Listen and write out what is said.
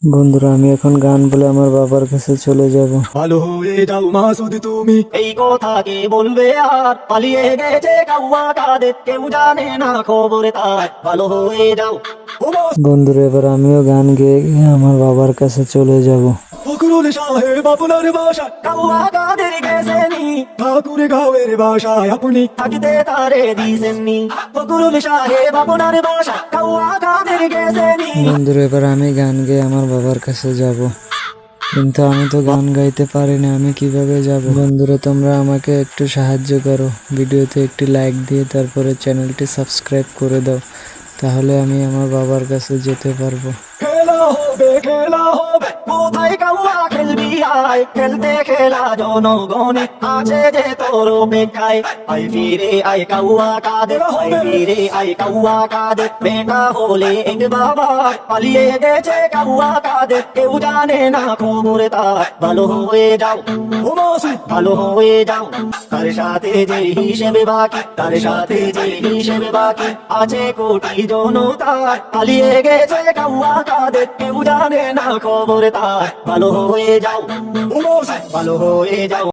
বন্ধুরা, আমি এখন গান বলে আমার বাবার কাছে চলে যাব। ভালো হয়ে যাও মাসুদ তুমি, এই কথা কে বলবে আর? পালিয়ে গেছে কাউয়া কাদের, কেউ জানে না খবর তার। ভালো হয়ে যাও ও মাসুদ। বন্ধুরা, এবার আমিও গান গেয়ে গিয়ে আমার বাবার কাছে চলে যাব। ফখরুল সাহেব আপনার বাসা কাউয়া কাদের গেছেনি, ঠাকুর গাঁয়ের বাসায় আপনি থাকিতে তারে দিছেননি। ফখরুল সাহেব আপনার বাসা কাউয়া কাদের গেছেনি। বন্ধুরা, এবার আমি গান গেয়ে আমার বাবার কাছে যাব, কিন্তু আমি তো গান গাইতে পারি না, আমি কিভাবে যাব? বন্ধুরা, তোমরা আমাকে একটু সাহায্য করো, ভিডিওতে একটি লাইক দিয়ে তারপরে চ্যানেলটি সাবস্ক্রাইব করে দাও, তাহলে আমি আমার বাবার কাছে যেতে পারবো। খেলা হবে খেলা হবে, কোথায় কাউয়া খেলবি আয়, খেলতে খেলা জনগণে আছে যে তোর অপেক্ষায়। আয় ফিরে আয় কাউয়া কাদের, আয় ফিরে আয় কাউয়া কাদের। বেটা হলে এক বাবা, পালিয়ে গেছে কাউয়া কাদের, কেউ জানে না খবর তার। ভালো হয়ে যাও ও মাসুদ, ভালো হয়ে যাও। তার সাথে যে হিসেবে বাকি, তার সাথে যে হিসেবে বাকি আছে কোটি জনতার। পালিয়ে গেছে কাউয়া কাদের, কেউ জানে না খবর তার। ভালো হয়ে যাও ও মাসুদ, ভালো হয়ে যাও।